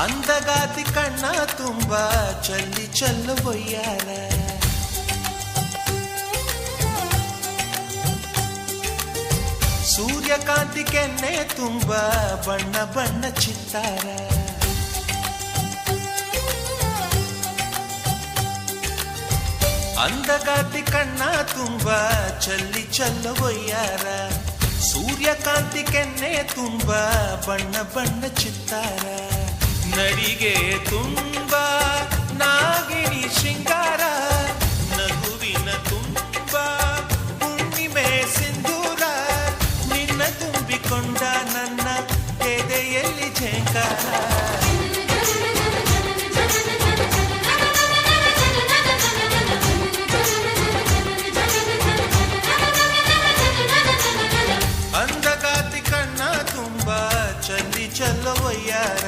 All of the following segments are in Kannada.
ಅಂದಗಾತಿ ಕಣ್ಣ ತುಂಬ ಚಲ್ಲಿ ಚಲ್ಲು ಬೊಯ್ಯಾರ ಸೂರ್ಯಕಾಂತಿ ಕೆನ್ನೆ ತುಂಬ ಬಣ್ಣ ಬಣ್ಣ ಚಿತ್ತಾರ ಅಂದಗಾತಿ ಕಣ್ಣ ತುಂಬ ಚಲ್ಲಿ ಚಲ್ಲು ಬೊಯ್ಯಾರ ಸೂರ್ಯಕಾಂತಿ ಕೆನ್ನೆ ತುಂಬ ಬಣ್ಣ ಬಣ್ಣ ಚಿತ್ತಾರ ನಡಿಗೆ ತುಂಬ ನಾಗಿಣಿ ಶೃಂಗಾರ ನಗುವಿನ ತುಂಬ ಹುಣ್ಣಿಮೆ ಸಿಂಧೂರ ನಿನ್ನ ತುಂಬಿಕೊಂಡ ನನ್ನ ಎದೆಯಲ್ಲಿ ಝೇಂಕಾರ ಅಂದಗಾತಿ ಕಣ್ಣ ತುಂಬ ಚಲ್ಲಿ ಚಲ್ಲವಯ್ಯಾರ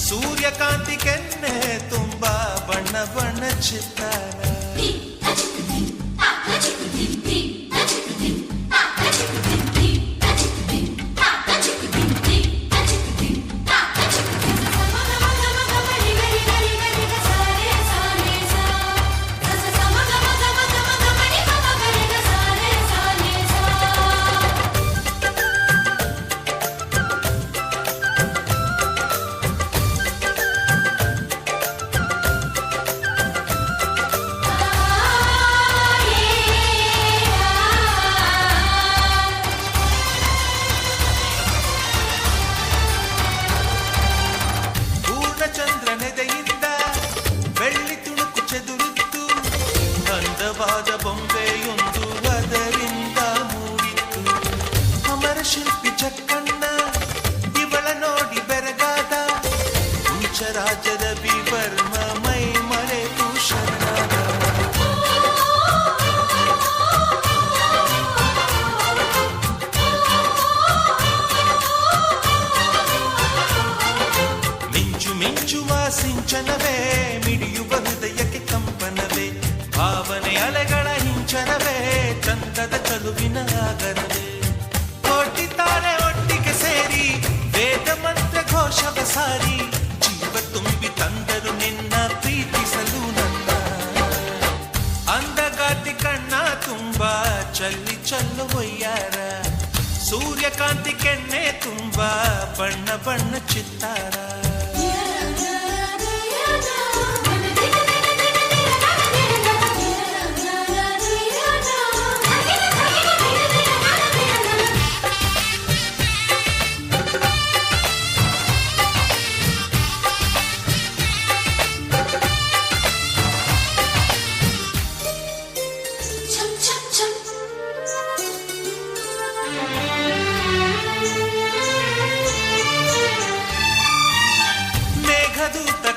ಸೂರ್ಯಕಾಂತಿ ಕೆನ್ನೆ ತುಂಬ ಬಣ್ಣ ಬಣ್ಣ ಚಿತ್ತಾರ ಸಿಂಚನವೇ ಮಿಡಿಯುವ ಹೃದಯಕ್ಕೆ ಕಂಪನವೇ ಭಾವನೆ ಅಲೆಗಳ ಹಿಂಚನವೇ ಚಂದದ ಚಲುವಿನ ಆಗರವೇ ಕೋಟಿತಾರೆ ಒಟ್ಟಿಗೆ ಸೇರಿ ವೇದ ಮಂತ್ರ ಘೋಷವ ಸಾರಿ ಜೀವ ತುಂಬಿ ತಂದರು ನಿನ್ನ ಪ್ರೀತಿಸಲು ನನ್ನ ಅಂದಗಾತಿ ಕಣ್ಣ ತುಂಬಾ ಚಲ್ಲಿ ಚಲ್ಲು ಒಯ್ಯಾರ ಸೂರ್ಯಕಾಂತಿ ಕೆನ್ನೆ ತುಂಬಾ ಬಣ್ಣ ಬಣ್ಣ ಚಿತ್ತಾರ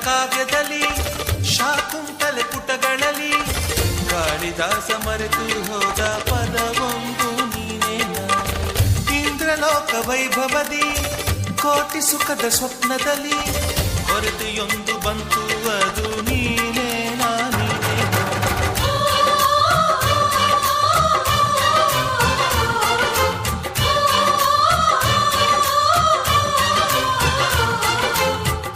ಕಾವ್ಯದಲ್ಲಿ ಶಾಕುಂತಲೆ ಪುಟಗಳಲ್ಲಿ ಕಾಳಿದಾಸ ಮರೆತು ಹೋದ ಪದವೊಂದು ನೀನೇನ ಇಂದ್ರಲೋಕ ವೈಭವದಿ ಕೋಟಿ ಸುಖದ ಸ್ವಪ್ನದಲ್ಲಿ ಹೊರತೆಯೊಂದು ಬಂತು ಅದು ನೀನೇನಾ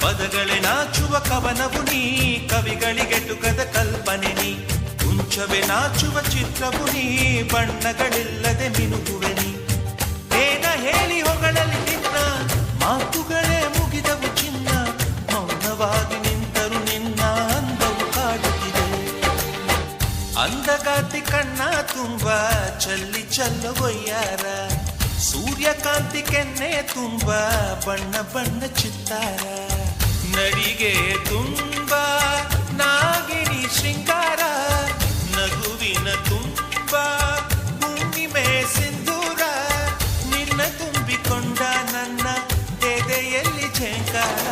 ಪದಗಳೇ ನಾಚುವ ಕವನವು ನೀ ಕವಿಗಳಿಗೆಟುಕದ ಕಲ್ಪನೆ ನೀ ಕುಂಚವೇ ನಾಚುವ ಚಿತ್ರವು ನೀ ಬಣ್ಣಗಳಿಲ್ಲದೆ ಮಿನುಗುವೆ ನೀ ಏನ ಹೇಳಿ ಹೊಗಳಲ್ಲಿ ನಿನ್ನ ಮಾತುಗಳೇ ಮುಗಿದವು ಚಿನ್ನ ಮೌನವಾಗಿ ನಿಂತರು ನಿನ್ನ ಅಂದವು ಕಾಡುತ್ತಿದೆ ಅಂದಗಾತಿ ಕಣ್ಣ ತುಂಬಾ ಚಲ್ಲಿ ಚಲ್ಲುವಯ್ಯಾರ ಸೂರ್ಯಕಾಂತಿ ಕೆನ್ನೆ ತುಂಬಾ ಬಣ್ಣ ಬಣ್ಣ ಚಿತ್ತಾರ ನಡಿಗೆ ತುಂಬಾ ನಾಗಿಣಿ ಶೃಂಗಾರ ನಗುವಿನ ತುಂಬಾ ಹುಣ್ಣಿಮೆ ಸಿಂಧೂರ ನಿನ್ನ ತುಂಬಿಕೊಂಡ ನನ್ನ ಎದೆಯಲ್ಲಿ ಝೇಂಕಾರ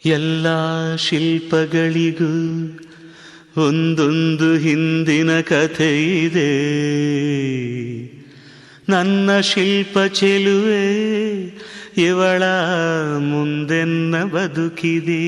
ಎಲ್ಲ ಶಿಲ್ಪಗಳಿಗೂ ಒಂದೊಂದು ಹಿಂದಿನ ಕಥೆ ಇದೆ ನನ್ನ ಶಿಲ್ಪ ಚೆಲುವೆ ಇವಳ ಮುಂದೆನ್ನ ಬದುಕಿದೆ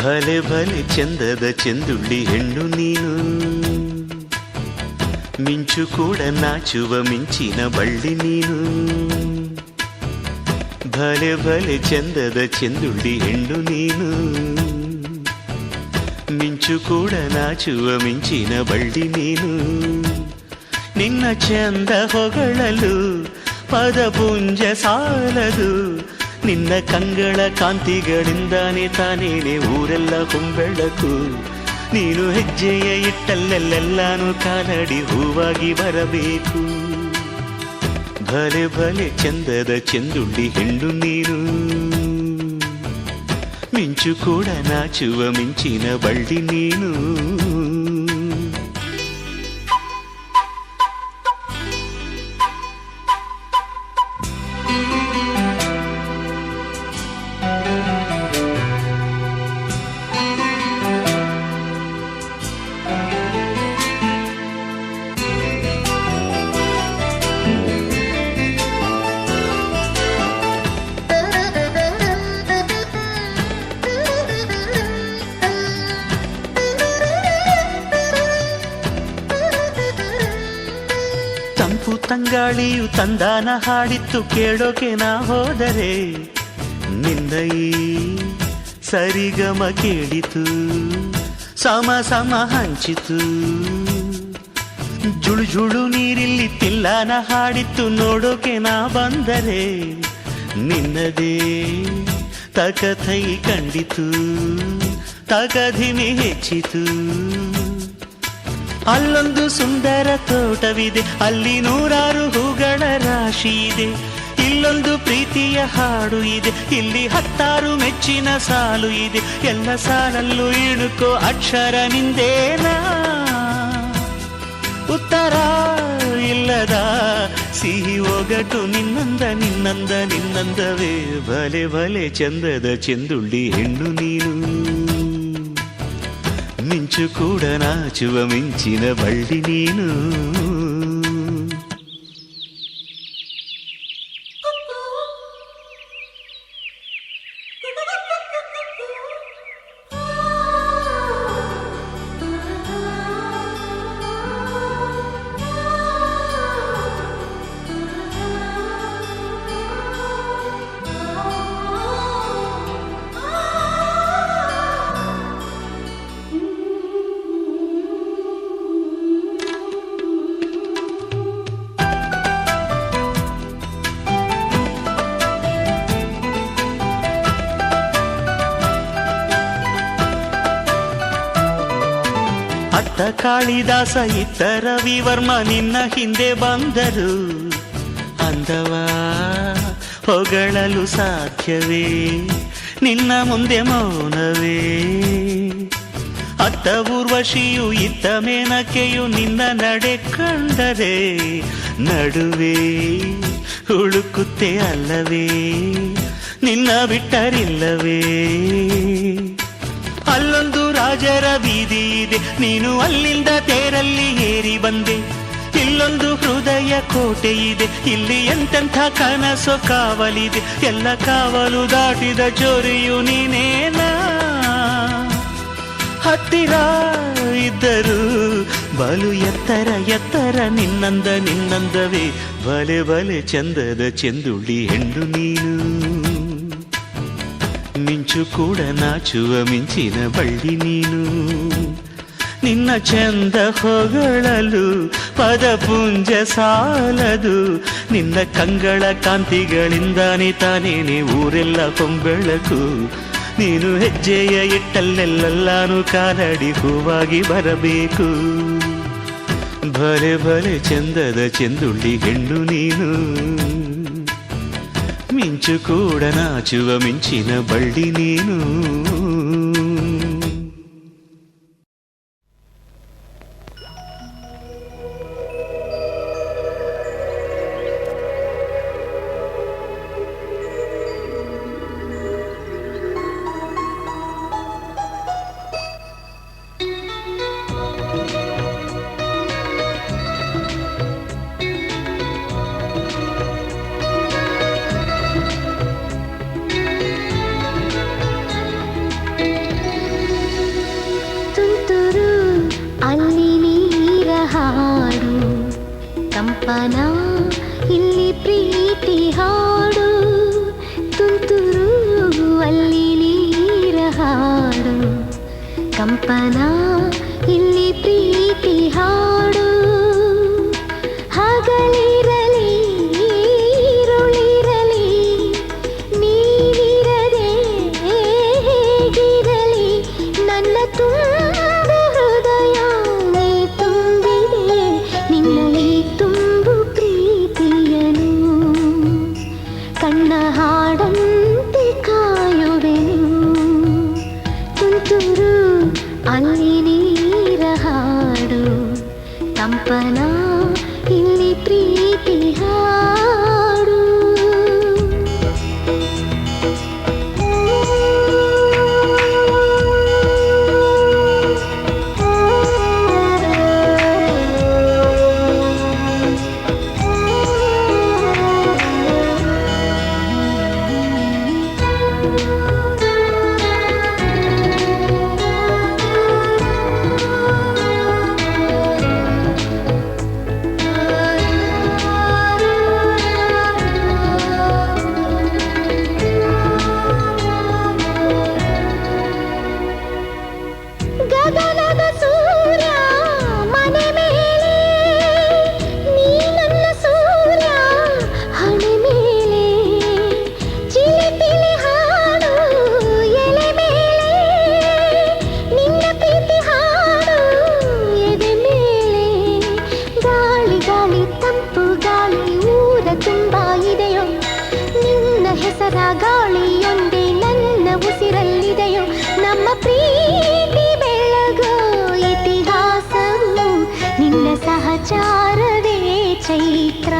ಭಲೆ ಭಲೆ ಚಂದದ ಚೆಂದುಳ್ಳಿ ಹೆಣ್ಣು ನೀನು ಮಿಂಚು ಕೂಡ ನಾಚುವ ಮಿಂಚಿನ ಬಳ್ಳಿ ನೀನು ಭಲೆ ಭಲೆ ಚಂದದ ಚೆಂದುಳ್ಳಿ ಹೆಣ್ಣು ನೀನು ಮಿಂಚು ಕೂಡ ನಾಚುವ ಮಿಂಚಿನ ಬಳ್ಳಿ ನೀನು ನಿನ್ನ ಚಂದ ಹೊಗಳಲು ಪದಪುಂಜ ಸಾಲದು ನಿನ್ನ ಕಂಗಳ ಕಾಂತಿಗಳಿಂದಾನೆ ತಾನೇನೆ ಊರೆಲ್ಲ ಹೊಂಬೆಳಕು ನೀನು ಹೆಜ್ಜೆಯ ಇಟ್ಟಲ್ಲೆಲ್ಲೆಲ್ಲಾನು ಕಾಲಡಿ ಹೂವಾಗಿ ಬರಬೇಕು ಭಲೆ ಭಲೆ ಚಂದದ ಚೆಂದುಳ್ಳಿ ಹೆಣ್ಣು ನೀನು ಮಿಂಚು ಕೂಡ ನಾಚುವ ಮಿಂಚಿನ ಬಳ್ಳಿ ನೀನು ತಂಪು ತಂಗಾಳಿಯು ತಂದಾನ ಹಾಡಿತ್ತು ಕೇಳೋಕೆ ನಾ ಹೋದರೆ ನಿಂದ ಈ ಸರಿಗಮ ಕೇಳಿತು ಸಮ ಸಮ ಹಂಚಿತು ಜುಳು ಜುಳು ನೀರಿಲ್ಲಿ ತಿಲ್ಲಾನ ಹಾಡಿತ್ತು ನೋಡೋಕೆ ನಾ ಬಂದರೆ ನಿನ್ನದೇ ತಕಥೈ ಕಂಡಿತು ತಗಧಿಮಿ ಹೆಚ್ಚಿತು. ಅಲ್ಲೊಂದು ಸುಂದರ ತೋಟವಿದೆ, ಅಲ್ಲಿ ನೂರಾರು ಹೂಗಳ ರಾಶಿ ಇದೆ. ಇಲ್ಲೊಂದು ಪ್ರೀತಿಯ ಹಾಡು ಇದೆ, ಇಲ್ಲಿ 10 ಮೆಚ್ಚಿನ ಸಾಲು ಇದೆ. ಎಲ್ಲ ಸಾಲಲ್ಲೂ ಇಣುಕೋ ಅಕ್ಷರ ನಿಂದೇನಾ, ಉತ್ತರ ಇಲ್ಲದ ಸಿಹಿ ಒಗಟು ನಿನ್ನಂದ ನಿನ್ನಂದ ನಿನ್ನಂದವೇ. ಭಲೆ ಭಲೆ ಚಂದದ ಚೆಂದುಳ್ಳಿ ಹೆಣ್ಣು ನೀನು, ಮಿಂಚು ಕೂಡ ನಾಚುವ ಮಿಂಚಿನ ಬಳ್ಳಿ ನೀನು. ಅತ್ತ ಕಾಳಿದಾಸ ಇತ್ತ ರವಿವರ್ಮ ನಿನ್ನ ಹಿಂದೆ ಬಂದರು. ಅಂದವ ಹೊಗಳಲು ಸಾಧ್ಯವೇ, ನಿನ್ನ ಮುಂದೆ ಮೌನವೇ. ಅತ್ತ ಊರ್ವಶಿಯು ಇತ್ತ ಮೇನಕೆಯು ನಿನ್ನ ನಡೆ ಕಂಡರೆ ನಡುವೆ ಹುಡುಕುತ್ತೆ ಅಲ್ಲವೇ, ನಿನ್ನ ಬಿಟ್ಟರಿಲ್ಲವೇ. ಅಲ್ಲೊಂದು ರಾಜರ ಬೀದಿ ಇದೆ, ನೀನು ಅಲ್ಲಿಂದ ತೇರಲ್ಲಿ ಏರಿ ಬಂದೆ. ಇಲ್ಲೊಂದು ಹೃದಯ ಕೋಟೆ ಇದೆ, ಇಲ್ಲಿ ಎಂತೆಂಥ ಕನಸು ಕಾವಲಿದೆ. ಎಲ್ಲ ಕಾವಲು ದಾಟಿದ ಚೋರಿಯು ನೀನೇನಾ, ಹತ್ತಿರ ಇದ್ದರು ಬಲು ಎತ್ತರ ಎತ್ತರ ನಿನ್ನಂದ ನಿನ್ನಂದವೇ. ಬಲೆ ಬಲೆ ಚಂದದ ಚೆಂದುಳ್ಳಿ ಹೆಣ್ಣು ನೀನು, ಮಿಂಚು ಕೂಡ ನಾಚುವ ಮಿಂಚಿನ ಬಳ್ಳಿ ನೀನು. ನಿನ್ನ ಚಂದ ಹೊಗಳಲು ಪದಪುಂಜ ಸಾಲದು, ನಿನ್ನ ಕಂಗಳ ಕಾಂತಿಗಳಿಂದಾನೆ ತಾನೇನೆ ಊರೆಲ್ಲ ಹೊಂಬೆಳಕು. ನೀನು ಹೆಜ್ಜೆಯ ಇಟ್ಟಲ್ಲೆಲ್ಲಾನು ಕಾಲಡಿ ಹೂವಾಗಿ ಬರಬೇಕು. ಭಲೆ ಭಲೆ ಚಂದದ ಚೆಂದುಳ್ಳಿ ಹೆಣ್ಣು ನೀನು, ಮಿಂಚು ಕೂಡ ನಾಚುವ ಮಿಂಚಿನ ಬಳ್ಳಿ ನೀನು. ಕಂಪನ ಇಲ್ಲಿ ಪ್ರೀತಿ ಹಾಡು, ತುಂತುರು ಅಲ್ಲಿ ನೀರ ಹಾಡು. ಕಂಪನ ಇಲ್ಲಿ ಪ್ರೀತಿ ಹಾಡು, ಹಗಲಿರಲಿ ಇರುಳಿರಲಿ ನೀನಿರದೆ ಹೇಗಿರಲಿ. ನನ್ನ ತುಂಬ ಹೃದಯ ನೀ ತುಂಬಿದೆ, ನಿನ್ನಲ್ಲಿ ತುಂಬು ಪ್ರೀತಿಯನು. ಕಣ್ಣ ಹಾಡಂತೆ ಕಾಯುವೆನು, ತುಂತುರು ಅಲ್ಲಿ ನೀ ಹೆಸರ ಗಾಳಿಯೊಂದೇ ನನ್ನ ಉಸಿರಲ್ಲಿದೆಯೋ ನಮ್ಮ ಪ್ರೀತಿ ಬೆಳಗೋ ಇತಿಹಾಸವು ನಿನ್ನ ಸಹಚಾರವೇ ಚೈತ್ರ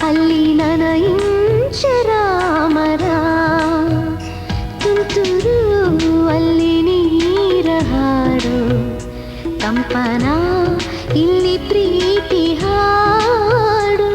ಅಲ್ಲಿ ನನ ಇಂಚರ ಮರ ತುಂತುರು ಅಲ್ಲಿ ನೀರ ಹಾಡು ಕಂಪನ ಇಲ್ಲಿ ಪ್ರೀತಿ ಹಾಡು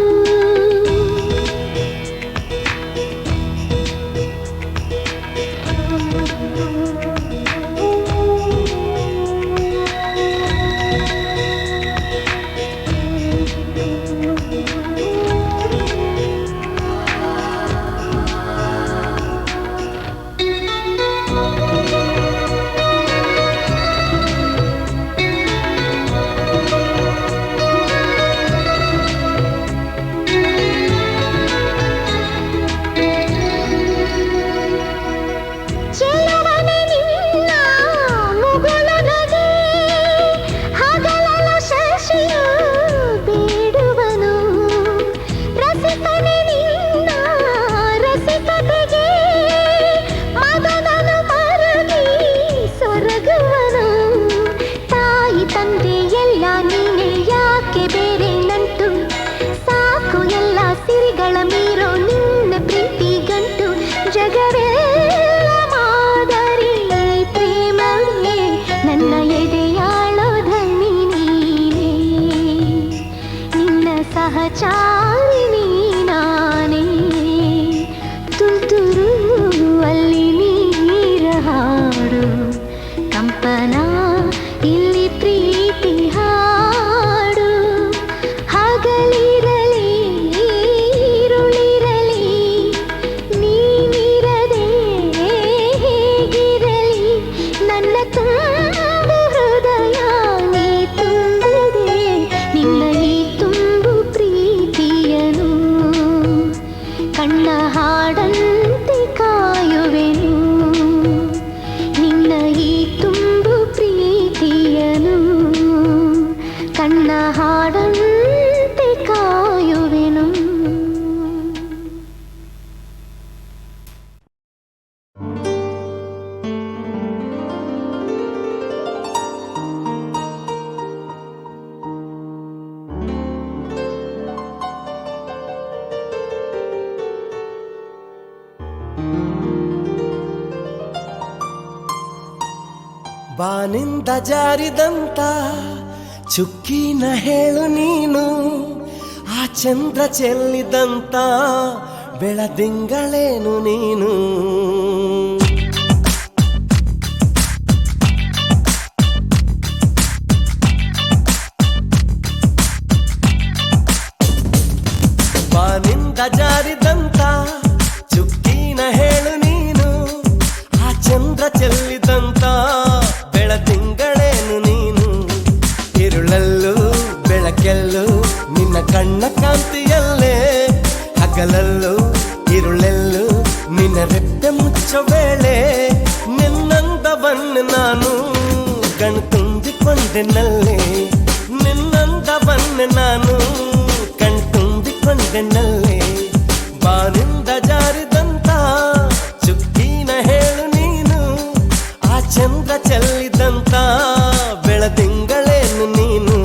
ಸಹಚಾರಿಣಿ ನಾನೇ ತುಂತುರು ಅಲ್ಲಿ ನೀರ ಹಾಡು ಕಂಪನ ಇಲ್ಲಿ ಪ್ರೀತಿ ಹಾಡು ಹಗಲಿರಲಿ ಇರುಳಿರಲಿ ನೀನಿರದೆ ಹೇಗಿರಲಿ ನನ್ನ ತುಂಬು ಹೃದಯ ನೀ ತುಂಬಿದೆ ನಿನ್ನ ಈ ತುಂಬು ಪ್ರೀತಿಯನು ಕಣ್ಣ ಹಾಡಂತೆ ಕಾಯುವೆನು ನಿನ್ನ ಈ ತುಂಬು ಪ್ರೀತಿಯನು ಕಣ್ಣ ಹಾಡಂತೆ ಕಾಯುವೆನು. ಬಾನಿಂದ ಜಾರಿದಂತ ಚುಕ್ಕಿನ ಹೇಳು ನೀನು ಆ ಚಂದ್ರ ಚೆಲ್ಲಿದಂತ ಬೆಳದಿಂಗಳೇನು ನೀನು ಬಾನಿಂದ ಜಾರಿದಂತ ಚುಕ್ಕಿನ ಹೇಳು ನೀನು ಆ ಚಂದ್ರ ಚೆಲ್ಲಿದಂತ ಬೆಳದಿಂಗಳೇನು ನೀನು ഇരുಳಲ್ಲೂ ಬೆಳಕೆಲ್ಲೂ ನಿನ್ನ ಕಣ್ಣ ಕಾಂತಿಯಲ್ಲೇ ಹಗಲಲ್ಲೂ ഇരുಳೆಲ್ಲೂ ನಿನ್ನ ರೆಪ್ಪೆ ಮುಚ್ಚೋ ವೇಳೆ ನಿನ್ನಂದವನ್ನು ನಾನು ಕಣ್ತುಂಬಿಕೊಂಡೆನಲ್ಲೇ ನಿನ್ನಂದವನ್ನು ನಾನು ಕಣ್ತುಂಬಿಕೊಂಡೆನಲ್ಲೇ ಬಾನಿಂದ ಜಾರಿದಂತ ಚುಕ್ಕಿನ ಹೇಳು ನೀನು ಆ ಚಂದ್ರ ಚೆಲ್ಲಿದಂತ ಬೆಳದಿಂಗಳೇನು ನೀನು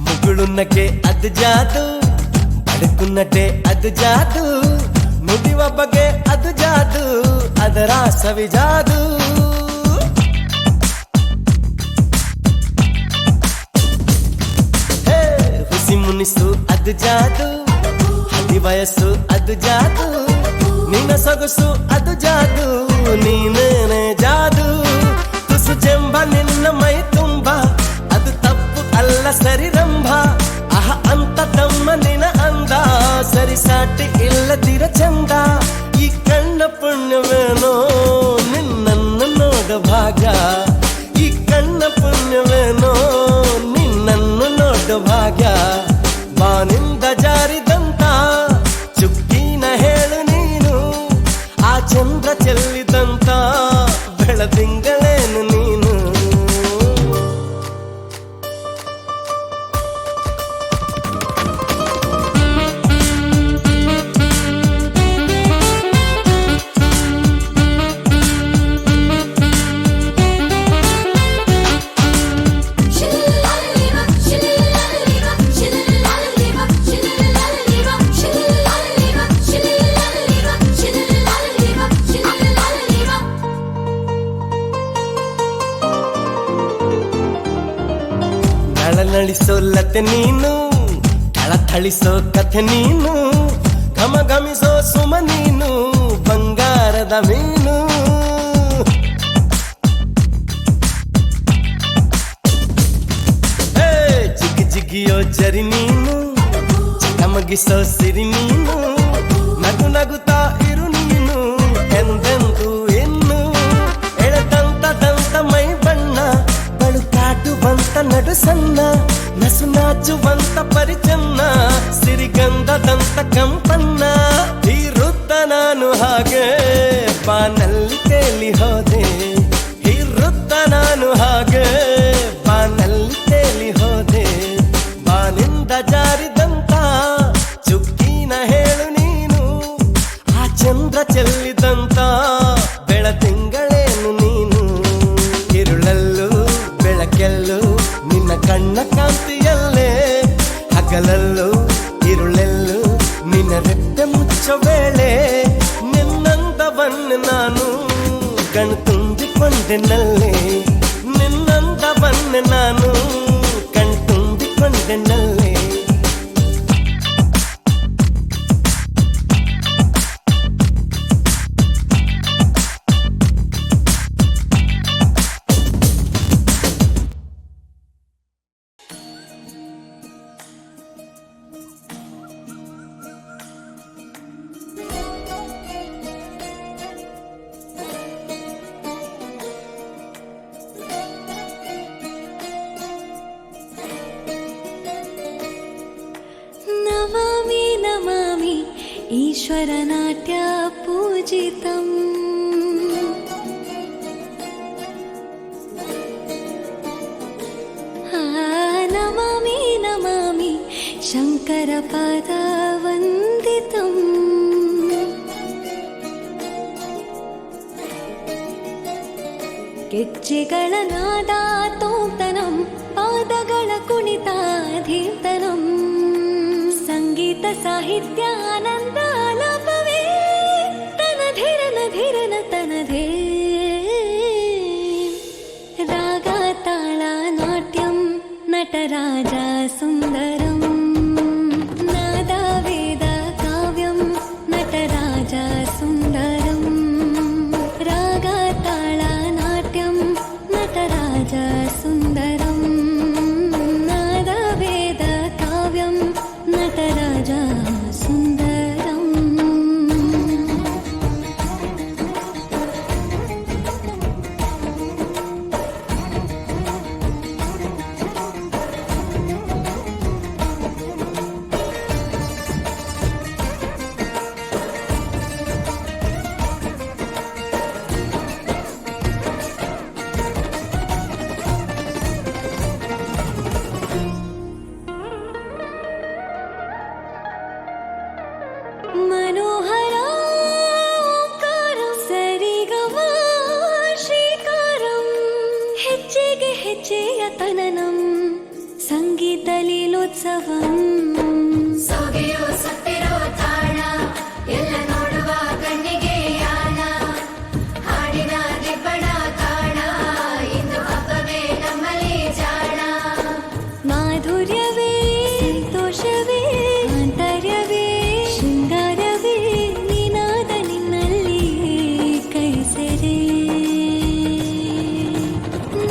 ముగుడున్నకే ಅದು ಜಾದು ಬದುಕುನ್ನటే ಅದು ಜಾದು ನುಡಿವ ಬಗೆ ಅದು ಜಾದು ಅದರ ಸವಿ ಜಾದು ಹುಸಿ ಮುನಿಸು ಅದು ಜಾದು ಹದಿ ವಯಸ್ಸು ಅದು ಜಾದು ನಿನ್ನ ಸೊಗಸು ಅದು ಜಾದು ನೀನೇನೆ ಜಾದು ತುಸು ಚೆಂಬ ನಿನ್ನ ಮೈ ತುಂಬ ಅದು ತಪ್ಪು ಅಲ್ಲ ಸರಿ ರಂಭ ಅಹ ಅಂತ ತಮ್ಮ ನಿನ ಅಂದ ಸರಿ ಸಾಟಿ ಇಲ್ಲದಿರ ಚಂದ ಈ ಕಣ್ಣ ಪುಣ್ಯವೇನೋ ನಿನ್ನ ಭಾಗ್ಯ ಈ ಕಣ್ಣ ಪುಣ್ಯವೇನೋ ನಿನ್ನನ್ನು ನೋಡು ಭಾಗ್ಯ ಬಾನಿಂದ ಜಾರಿದಂತ ಚುಕ್ಕಿನ ಹೇಳು ನೀನು ಆ ಚಂದ್ರ ಚೆಲ್ಲಿದಂತ ಬೆಳದಿಂಗಳೇನು ನೀನು ನಳಿಸೋ ಲತೆ ನೀನು ಥಳಿಸೋ ಕಥೆ ನೀನು ಘಮಘಮಿಸೋ ಸುಮ ನೀನು ಬಂಗಾರದ ಮೀನು ಜಿಗಿ ಜಿಗಿಯೋ ಜರಿ ನೀನು ಚಮಗಿಸೋ ಸಿರಿ ನೀನು ನಗು ನಗುತ್ತಾ ಇರು ನೀನು ಎಂದೆಂದು ಇನ್ನು ಎಳೆದಂತ ದಂತ ಮೈ ಬಣ್ಣ ಬಳುಕಾಟುವಂತ ನಡು ಸಣ್ಣ ನಸು ನಾಚುವಂತ ಪರಿಚನ್ನ ಸಿರಿಗಂಧದಂತ ಕಂಪನ್ನ ಹೀರುತ್ತ ನಾನು ಹಾಗೆ ಬಾನಲ್ಲಿ ತೇಲಿ ಹೋದೆ ಹೀರುತ್ತ ನಾನು ಹಾಗೆ ಬಾನಲ್ಲಿ ತೇಲಿ ಹೋದೆ ಬಾನಿಂದ ಜಾರಿದಂತ ಚುಕ್ಕಿನ ಹೇಳು ನೀನು ಆ ಚಂದ್ರ ಚೆಲ್ಲಿದಂತ ಬೆಳದಿಂಗಳೇನು ನೀನು ಇರುಳಲ್ಲೂ ಬೆಳಕೆಲ್ಲೂ ನಿನ್ನ ಕಣ್ಣ ಕಾಂತಿಯಲ್ಲೇ ಹಗಲಲ್ಲೂ ಇರುಳೆಲ್ಲೂ ನಿನ್ನ ರೆಟ್ಟೆ ಮುಚ್ಚೋ ವೇಳೆ ನಿನ್ನಂದವನ್ನು ನಾನು ಕಣ್ತುಂಬಿಕೊಂಡೆನಲ್ಲೇ ನಿನ್ನಂದವನ್ನು ನಾನು ಕಣ್ತುಂಬಿಕೊಂಡೆನಲ್ಲೇ ನಮಾಮಿ ನಮಾಮಿ ಈಶ್ವರನಾಟ್ಯ ಪೂಜಿತಂ ನಮಾಮಿ ನಮಾಮಿ ಶಂಕರ ಪಾದ ವಂದಿತಂ ಗೆಜ್ಜೆಗಳ ನಾದ ತೋಂತನಂ ಪಾದಗಳ ಕುಣಿತಾಧೀರ್ತನಂ ಸಂಗೀತ ಸಾಹಿತ್ಯ ಆನಂದ ಆಲಾಪವೇ ತನಧಿರನ ಧಿರನ ತನಧೇ ರಾಗ ತಾಳ ನಾಟ್ಯಂ ನಟರಾಜ ಸುಂದರಂ ನಾದ ವೇದ ಕಾವ್ಯಂ ನಟರಾಜ ಸುಂದರಂ ರಾಗ ತಾಳ ನಾಟ್ಯಂ ನಟರಾಜ ಸುಂದರಂ ನಾದ ವೇದ ಕಾವ್ಯಂ ನಟರಾಜ ಸುಂದರಂ मनोहर ओंकारं सरिगम श्रीकारं ಹೆಜ್ಜೆಗೆ ಹೆಜ್ಜೆಯ ತನನಂ ಸಂಗೀತ ಲೀಲೋತ್ಸವಂ ಸೊಗೆಯೋ ಸತ್ತಿರೋ ತಾಣ ಎಲ್ಲ ನೋಡುವ ಕಣ್ಣಿಗೆ ಯಾನ ಹಾಡಿನ ದಿಬ್ಬಣ ಕಾಣ ಇಂದು ಹಬ್ಬವೇ ನಮ್ಮಲ್ಲಿ ಜಾಣ ಮಾಧುರ್ಯವೇ ಸಂತೋಷವೇ ಆಂತರ್ಯವೇ ಶೃಂಗಾರವೇ ನಿನಾದ ನಿನ್ನಲ್ಲಿ ಕೈಸೆರೆ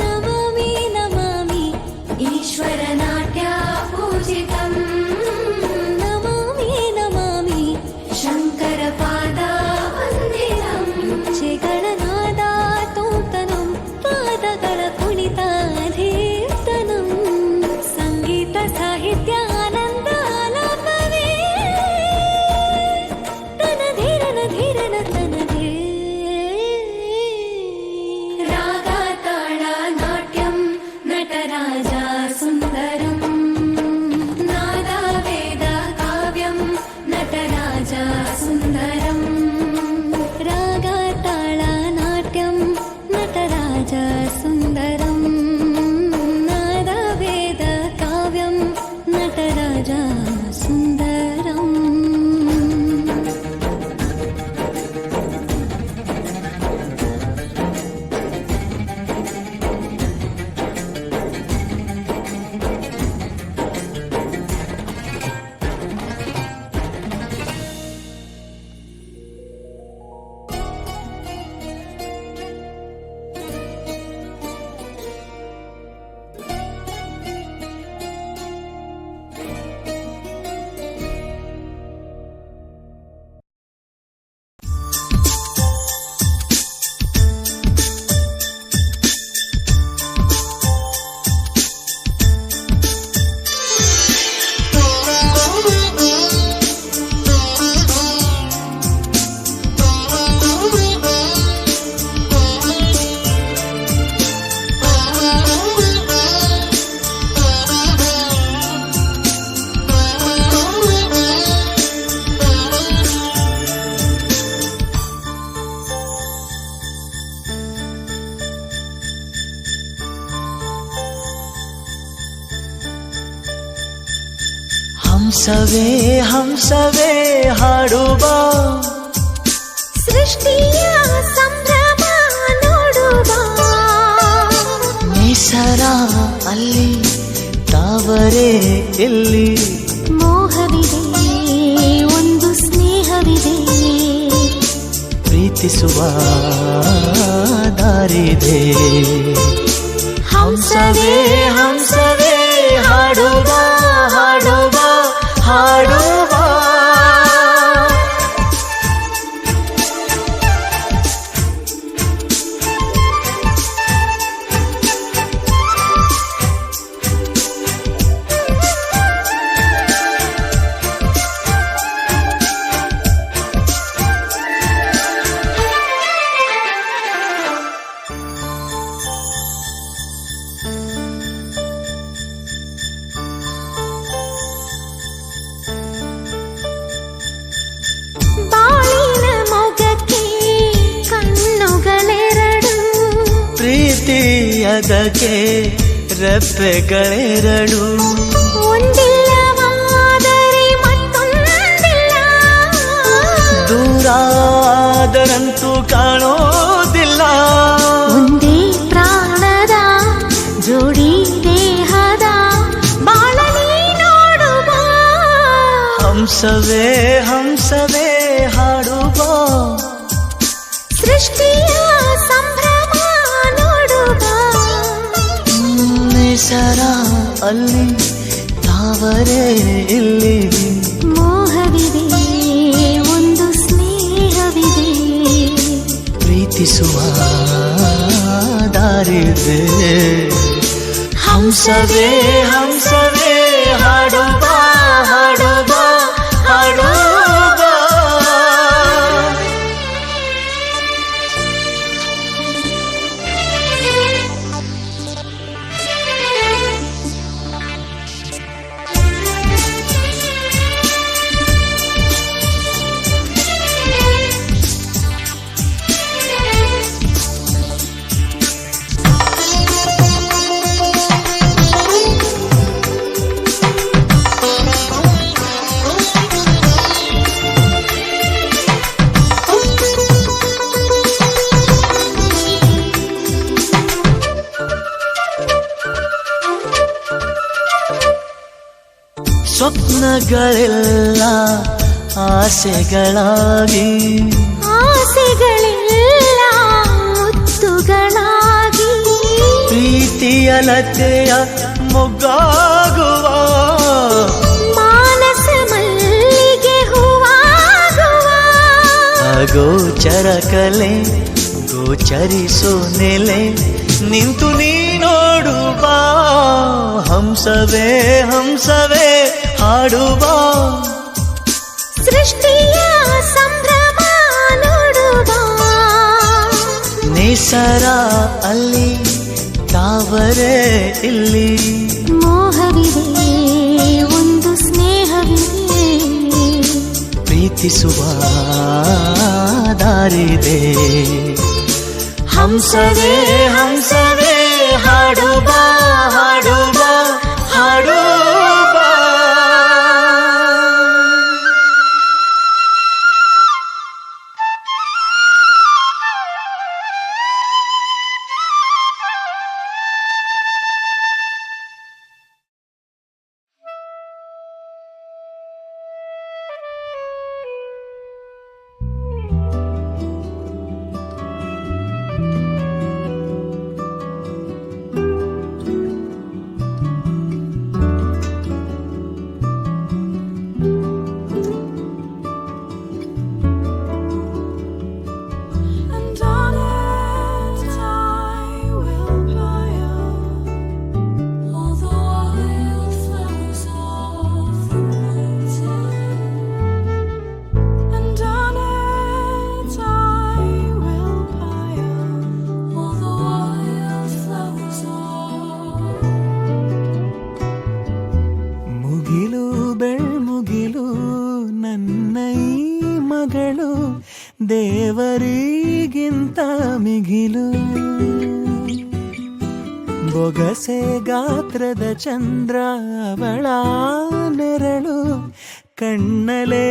ನಮಾಮಿ ನಮಾಮಿ ಈಶ್ವರ ನಾಟ್ಯ ಪೂಜಿತಂ ಹಂಸವೇ ಹಂಸವೇ ಹಾಡುವ ಸೃಷ್ಟಿಯ ಸಂಭ್ರಮ ನೋಡುವ ನಿಸರ ಅಲ್ಲಿ ತಾವರೆ ಎಲ್ಲಿ ಮೋಹವಿದೆ ಒಂದು ಸ್ನೇಹವಿದೆ ಪ್ರೀತಿಸುವ ದಾರಿದೆ ಹಂಸವೇ ಹಂಸವೇ ಹಾಡುವ ಹಾಡುವ ಹಾಡುವ ಬಾಳಿನ ಮೊಗಕ್ಕೆ ಕಣ್ಣುಗಳೆರಡು ಪ್ರೀತಿಯದಕ್ಕೆ ರೆಪ್ಪೆಗಳೆರಡು ಒಂದಿಲ್ಲವಾದರೆ ಮತ್ತೊಂದಿಲ್ಲ ದೂರಾದರಂತೂ ಕಾಣೋದಿಲ್ಲ ಒಂದೇ ಪ್ರಾಣದ ಜೋಡಿ ದೇಹದ ಬಾಳಲಿ ನೋಡುವ ಹಂಸವೇ ಹಂಸವೇ ಹಾಡುವ ಸೃಷ್ಟಿಯ ಸಂಭ್ರಮ ನೋಡುವ ನಿಸರ ಅಲ್ಲಿ ತಾವರೆ ಇಲ್ಲಿ ಮೋಹವಿದೆ ಒಂದು ಸ್ನೇಹವಿದೆ ಪ್ರೀತಿಸುವ ದಾರಿದೆ ಹಂಸವೇ ಹಂಸವೇ ಹಾಡುವ ಹಾಡುವ ಹಾಡುವ ಸ್ವಪ್ನಗಳೆಲ್ಲ ಆಸೆಗಳಾಗಿ ಆಸೆಗಳೆಲ್ಲ ಮುತ್ತುಗಳಾಗಿ ಪ್ರೀತಿಯ ಲತೆಯ ಮೊಗ್ಗಾಗುವ ಮಾನಸ ಮಲ್ಲಿಗೆ ಹೂವಾಗುವ ಅಗೋಚರ ಕಲೆ ಗೋಚರಿಸೋ ನೆಲೆ ನಿಂತು ನೀ ನೋಡುವ ಹಂಸವೇ ಹಂಸವೇ ಹಾಡುವ ಸೃಷ್ಟಿಯ ಸಂಭ್ರಮ ನೋಡುವ ನಿಸರ ಅಲ್ಲಿ ತಾವರೆ ಇಲ್ಲಿ ಮೋಹವಿದೆ ಒಂದು ಸ್ನೇಹವಿದೆ ಪ್ರೀತಿಸುವ ದಾರಿದೆ ಹಂಸವೇ ಹಂಸವೇ ಹಾಡುವ ಹಾಡುವ ಹಾಡುವ ದೇವರಿಗಿಂತ ಮಿಗಿಲು ಬೊಗಸೆ ಗಾತ್ರದ ಚಂದ್ರ ಅವಳ ನೆರಳು ಕಣ್ಣಲೇ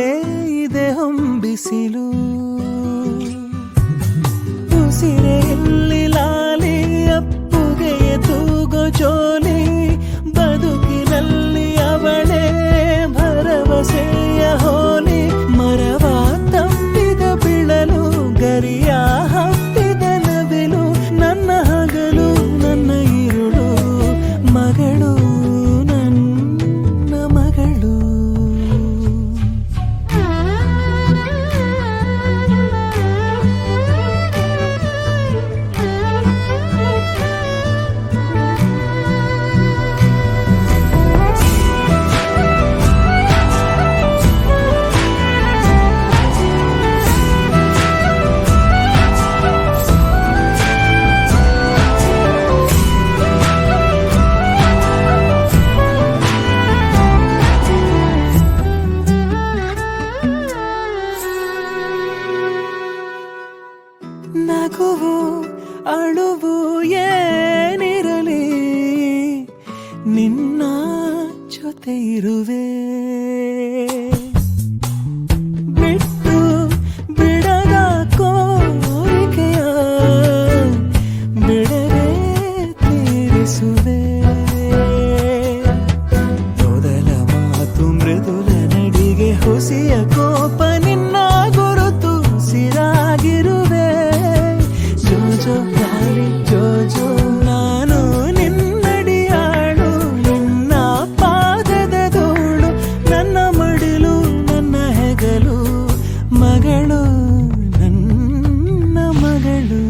ಇದೆ ಹೊಂಬಿಸಿಲು ಉಸಿರೆಯಲ್ಲಿ ಲಾಲಿ ಅಪ್ಪುಗೆ ತೂಗೋ ಜೋಲಿ ಬದುಕಿನಲ್ಲಿ ಅವಳೇ ಭರವಸೆಯ ಹೋಲಿ ಮರವ ತಪ್ಪಿದ ಬಿಳಲು ಗರಿಯ ಹತ್ತಿದ ನವಿಲು ನನ್ನ ಹಗಲು ನನ್ನ ഇരുಳು ಮಗಳು ನನ್ನ ಮಗಳು ನಗುವು ಅಳುವು ಏನಿರಲಿ ನಿನ್ನ ಜೊತೆ ಇರುವೆ ಬಿಟ್ಟು ಬಿಡದ ಕೋರಿಕೆಯ ಬಿಡದೆ ತೀರಿಸುವೆ ಮೊದಲ ಮಾತು ಮೃದುಲ ನಡಿಗೆ ಹುಸಿಯ ಕೋಪ ನಿನ್ನ ಗುರುತು ಸಿರಾಗಿರುವೆ ಜೋಜೋ ಗಾಳಿ ಜೋಜೋ ನಾನು ನಿನ್ನಡಿಯಾಳು ನಿನ್ನ ಪಾದದ ಧೂಳು ನನ್ನ ಮಡಿಲು ನನ್ನ ಹೆಗಲು ಮಗಳು ನನ್ನ ಮಗಳು